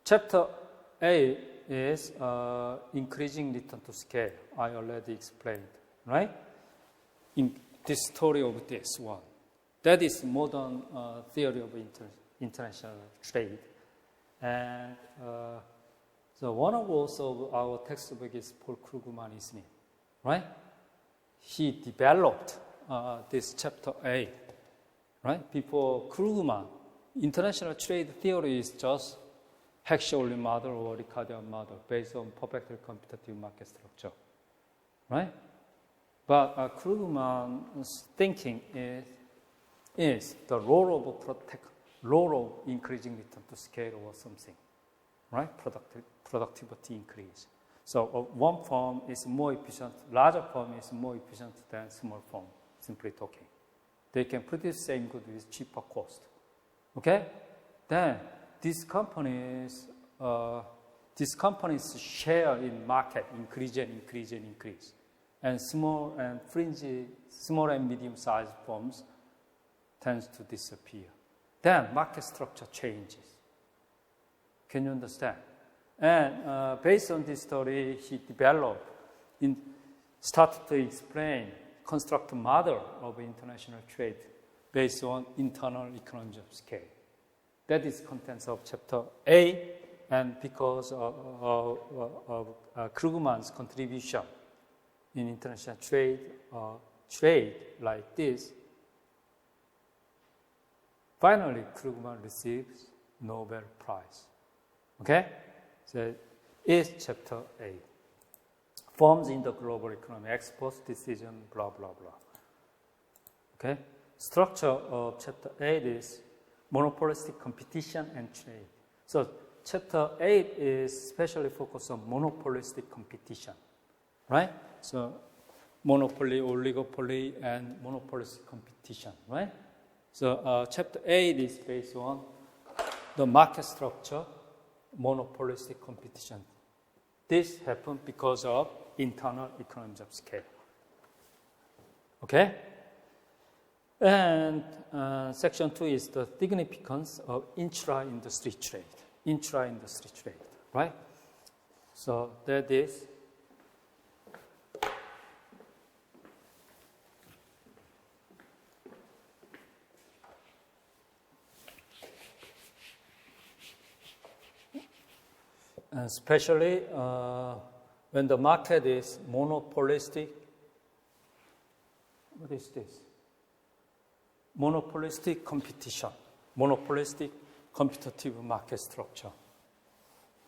Chapter 8 is increasing return to scale. I already explained, right? In this story of this one. That is modern theory of international trade. And so one of also our textbook is Paul Krugman, isn't it? Right? He developed this chapter 8, right? Before Krugman, international trade theory is just Heck-Shorley model or Ricardian model based on perfectly competitive market structure, right? But Krugman's thinking is the role of increasing return to scale or something, right? Productivity increase. So one firm is more efficient, larger firm is more efficient than small firm, simply talking. They can produce same good with cheaper cost. Okay? Then these companies share in market increase. And small and medium-sized firms tends to disappear. Then market structure changes. Can you understand? And based on this story, he started to explain, construct a model of international trade based on internal economies of scale. That is contents of chapter 8, and because of Krugman's contribution in international trade like this, finally Krugman receives Nobel Prize. Okay? So it's chapter 8. Forms in the global economy, exports, decision, blah, blah, blah. Okay? Structure of chapter 8 is monopolistic competition and trade. So chapter 8 is especially focused on monopolistic competition, right? So monopoly, oligopoly, and monopolistic competition, right? So chapter 8 is based on the market structure, monopolistic competition. This happened because of internal economies of scale. Okay? And section 2 is the significance of intra-industry trade, right? So that is especially when the market is monopolistic. What is this? Monopolistic competition, monopolistic competitive market structure.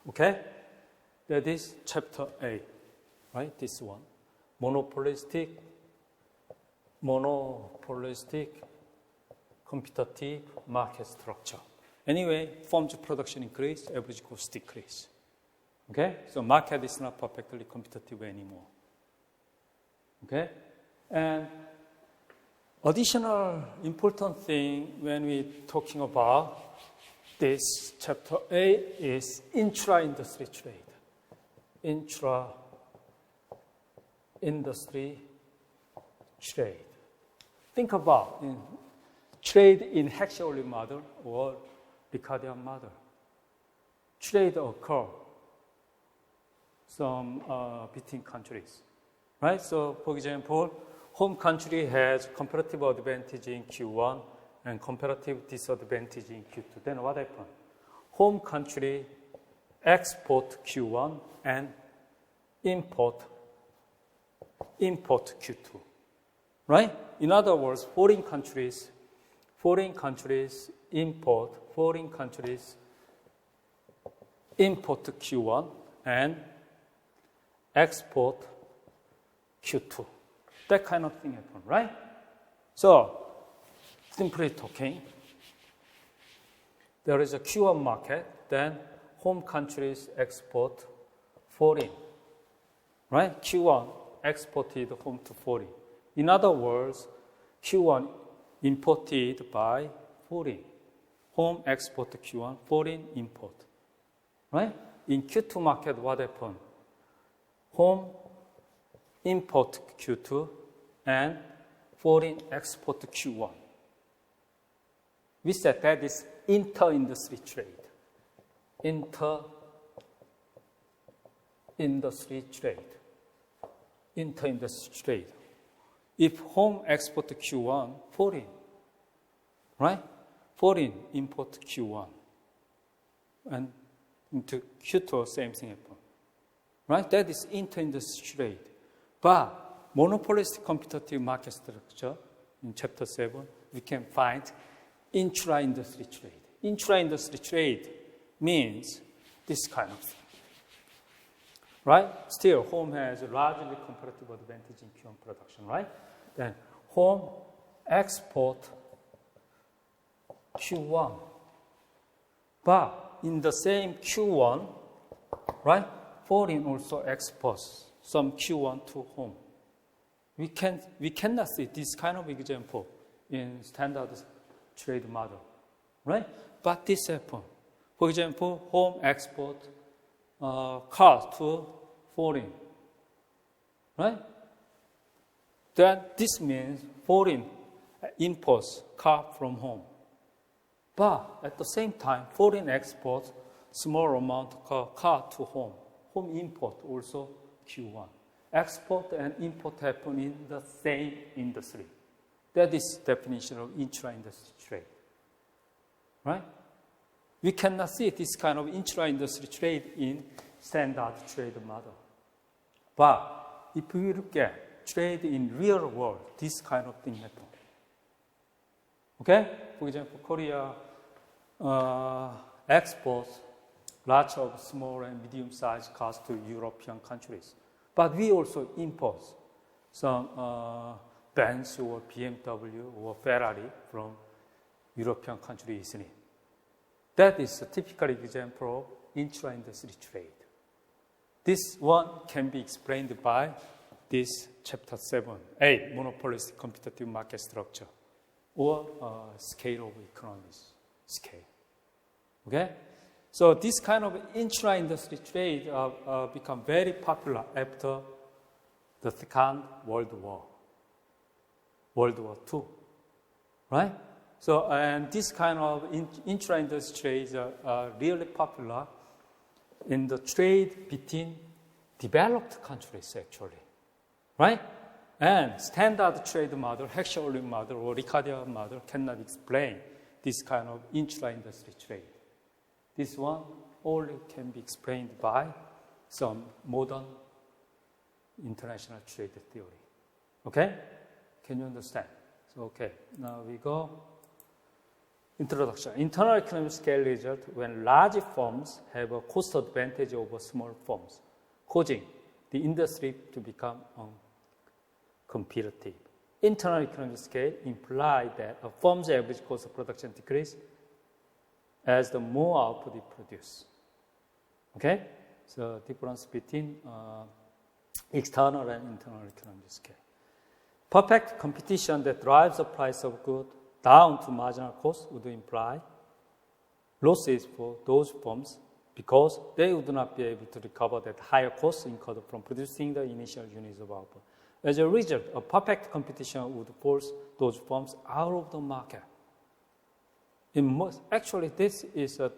Okay? That is chapter 8, right? This one. Monopolistic competitive market structure. Anyway, firms production increase, average cost decrease. Okay? So market is not perfectly competitive anymore. Okay? And additional important thing when we're talking about this chapter 8 is intra-industry trade. Intra-industry trade. Think about trade in Heck-Shorley model or Ricardian model. Trade occur between countries, right? So, for example, home country has comparative advantage in Q1 and comparative disadvantage in Q2. Then what happens? Home country export Q1 and import Q2, right? In other words, foreign countries import Q1 and export Q2. That kind of thing happens, right? So, simply talking, there is a Q1 market, then home countries export foreign, right? Q1 exported home to foreign. In other words, Q1 imported by foreign. Home export to Q1, foreign import, right? In Q2 market, what happened? Home import Q2 and foreign export Q1. We said that is inter-industry trade. inter-industry trade. Inter-industry trade. If home export Q1, foreign, right? Foreign import Q1. And into Q2, same thing happen. Right? That is inter-industry trade. But monopolistic competitive market structure, in chapter 7, we can find intra-industry trade. Intra-industry trade means this kind of thing. Right? Still, home has a largely comparative advantage in Q1 production, right? Then home export Q1. But in the same Q1, right, foreign also exports some Q1 to home. We cannot see this kind of example in standard trade model, right? But this happens. For example, home export cars to foreign, right? Then this means foreign imports car from home. But at the same time, foreign exports small amount of car to home. Home import also Q1. Export and import happen in the same industry. That is definition of intra-industry trade. Right? We cannot see this kind of intra-industry trade in standard trade model. But if we look at trade in real world, this kind of thing happen. Okay? For example, Korea exports lots of small and medium-sized cars to European countries. But we also import some Benz or BMW or Ferrari from European countries easily. That is a typical example of intra-industry trade. This one can be explained by this chapter 7, monopolistic competitive market structure, or scale of economies, scale. Okay? So this kind of intra-industry trade become very popular after the Second World War, World War II, right? So, and this kind of intra-industry trades are really popular in the trade between developed countries, actually, right? And standard trade model, Heckscher-Ohlin model, or Ricardian model cannot explain this kind of intra-industry trade. This one only can be explained by some modern international trade theory. Okay? Can you understand? So, okay, now we go. Introduction. Internal economic scale result when large firms have a cost advantage over small firms, causing the industry to become competitive. Internal economic scale implies that a firm's average cost of production decreases as the more output it produces. Okay? So difference between external and internal economic scale. Perfect competition that drives the price of goods down to marginal cost would imply losses for those firms because they would not be able to recover that higher cost incurred from producing the initial units of output. As a result, a perfect competition would force those firms out of the market. Actually, this is a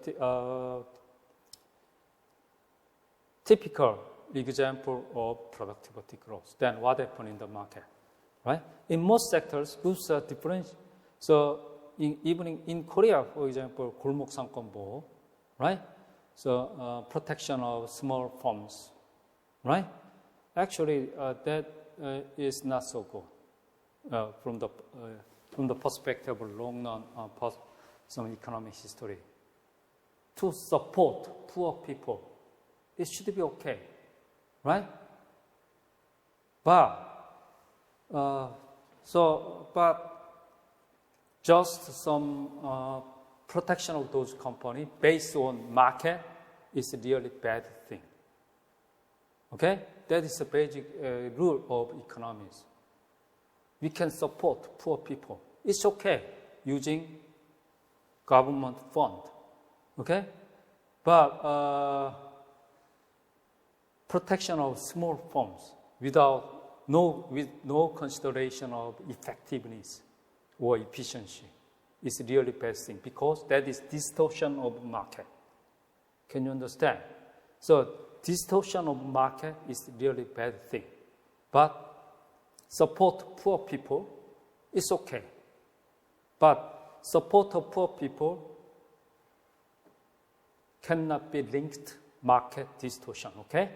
typical example of productivity growth. Then what happened in the market, right? In most sectors, goods are different. So even in Korea, for example, 골목 상권보, right? So protection of small firms, right? Actually, that is not so good from the perspective of long-run some economic history. To support poor people, it should be okay, right? But just some protection of those companies based on market is a really bad thing. Okay? That is the basic rule of economics. We can support poor people. It's okay using government fund. Okay? But protection of small firms with no consideration of effectiveness or efficiency is really bad thing because that is distortion of market. Can you understand? So distortion of market is really bad thing. But support poor people is okay. But support of poor people cannot be linked market distortion, okay?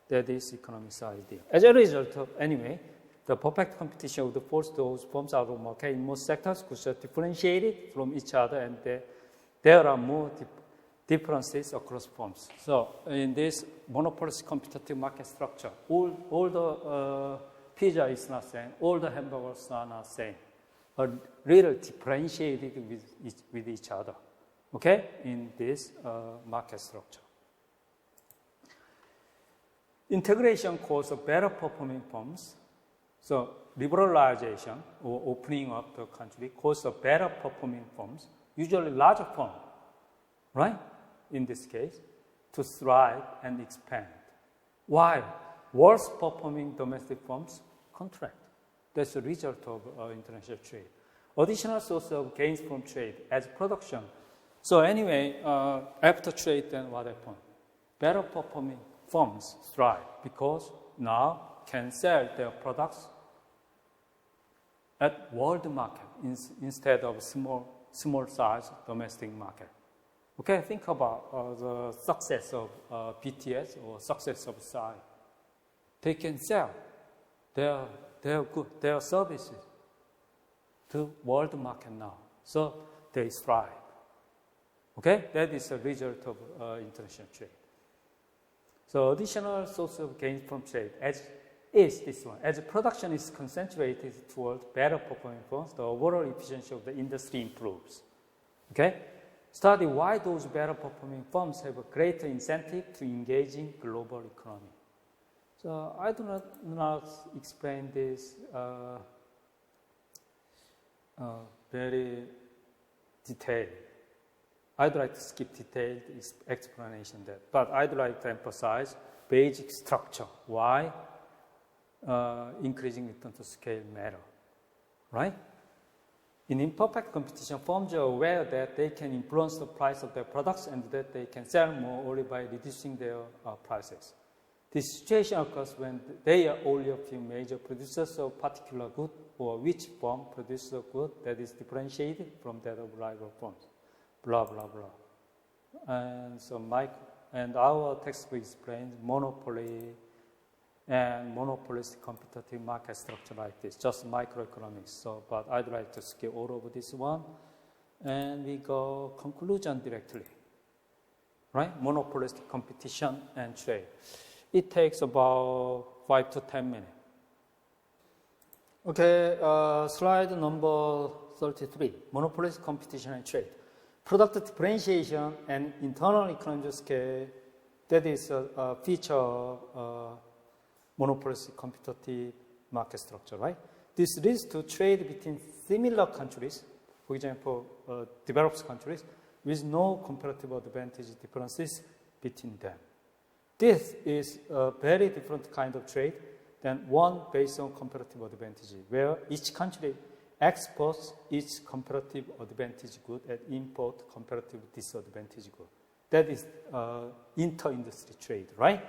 That is economics idea. As a result of, anyway, the perfect competition would force those firms out of market in most sectors which are differentiated from each other, and there are more differences across firms. So in this monopolistic competitive market structure, all the pizza is not same, all the hamburgers are not same, but little differentiated with each other, okay, in this market structure. Integration causes better performing firms. So liberalization or opening up the country causes better performing firms, usually larger firms, right? In this case, to thrive and expand. While worse performing domestic firms contract. That's the result of international trade. Additional source of gains from trade as production. So anyway, after trade, then what happened? Better performing firms thrive because now can sell their products at world market instead of small size domestic market. Okay, think about the success of BTS or success of Psy. They can sell their services to world market now, so they thrive. Okay, that is a result of international trade. So additional source of gains from trade is this one. As production is concentrated toward better performing firms, the overall efficiency of the industry improves. Okay? Study why those better performing firms have a greater incentive to engage in global economy. So I do not explain this very detailed. I'd like to skip detailed explanation there, but I'd like to emphasize basic structure. Why increasing return to scale matter, right? In imperfect competition, firms are aware that they can influence the price of their products and that they can sell more only by reducing their prices. This situation occurs when there are only a few major producers of particular good, or which firm produces a good that is differentiated from that of rival firms. Blah, blah, blah. And so our textbook explains monopoly and monopolistic competitive market structure like this, just microeconomics. So, but I'd like to skip all over this one. And we go conclusion directly, right? Monopolistic competition and trade. It takes about 5 to 10 minutes. Okay, slide number 33, monopolistic competition and trade. Product differentiation and internal economies of scale, that is a feature of monopolistic competitive market structure, right? This leads to trade between similar countries, for example, developed countries, with no comparative advantage differences between them. This is a very different kind of trade than one based on comparative advantage, where each country exports its comparative advantage good and import comparative disadvantage good. That is inter-industry trade, right?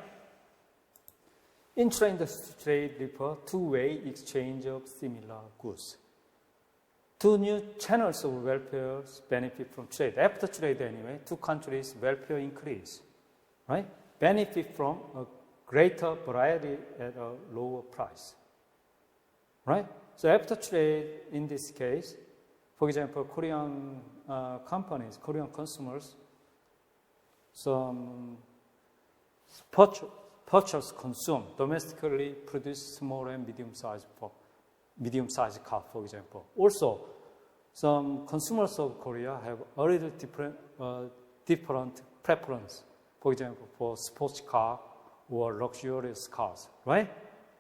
Intra-industry trade refers to two-way exchange of similar goods. Two new channels of welfare benefit from trade. After trade, anyway, two countries' welfare increase, right? Benefit from a greater variety at a lower price, right? So after trade, in this case, for example, Korean companies, Korean consumers, some purchase, consume, domestically produce small and medium-sized car, for example. Also, some consumers of Korea have a little different preference, for example, for sports car or luxurious cars, right?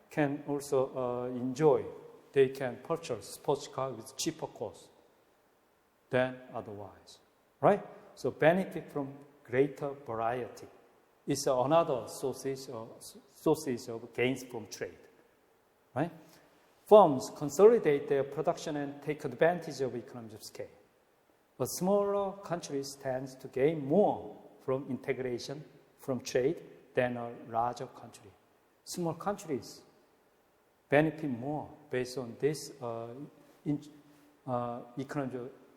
Can also enjoy. They can purchase sports car with cheaper cost than otherwise, right? So benefit from greater variety is another sources of gains from trade, right? Firms consolidate their production and take advantage of economies of scale. But smaller countries tend to gain more from integration, from trade, than a larger country. Small countries benefit more based on this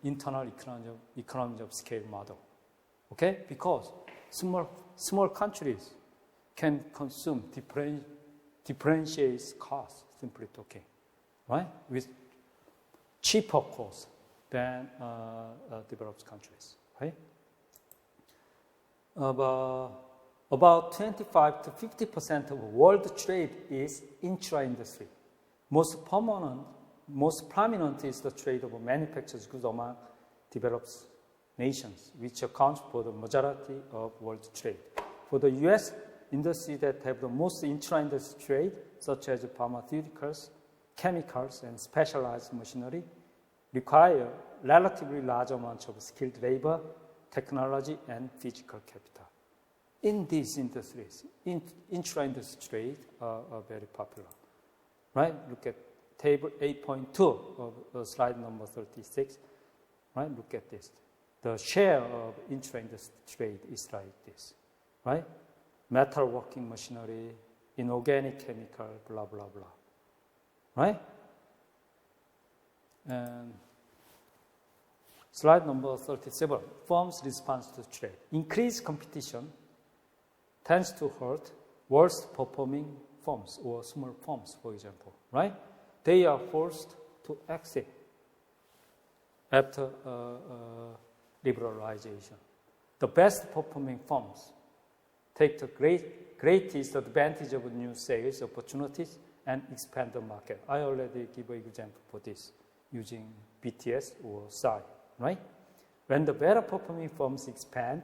internal economies of scale model. Okay? Because small countries can consume differentiates cost, simply talking, right? With cheaper cost than developed countries, right? About 25 to 50% of world trade is intra-industry. Most prominent is the trade of manufactured goods among developed nations, which accounts for the majority of world trade. For the U.S. industry that have the most intra-industry trade, such as pharmaceuticals, chemicals, and specialized machinery, require relatively large amounts of skilled labor, technology, and physical capital. In these industries, intra-industry trade are very popular, right? Look at table 8.2 of slide number 36, right? Look at this. The share of intra-industry trade is like this, right? Metal working machinery, inorganic chemical, blah, blah, blah, right? And slide number 37, firms' response to trade. Increased competition tends to hurt worst performing firms or small firms, for example, right? They are forced to exit after liberalization. The best performing firms take the greatest advantage of new sales opportunities and expand the market. I already give an example for this using BTS or PSY, right? When the better performing firms expand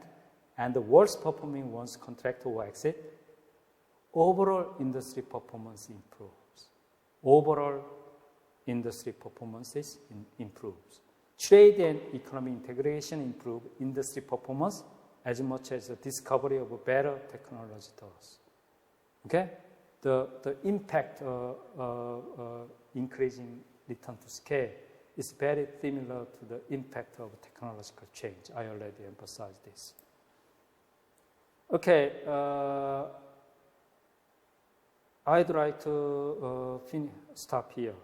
and the worst performing ones contract or exit, overall industry performance improves. Overall industry performance improves. Trade and economic integration improve industry performance as much as the discovery of a better technology does. Okay? The impact of increasing return to scale is very similar to the impact of technological change. I already emphasized this. Okay, I'd like to stop here.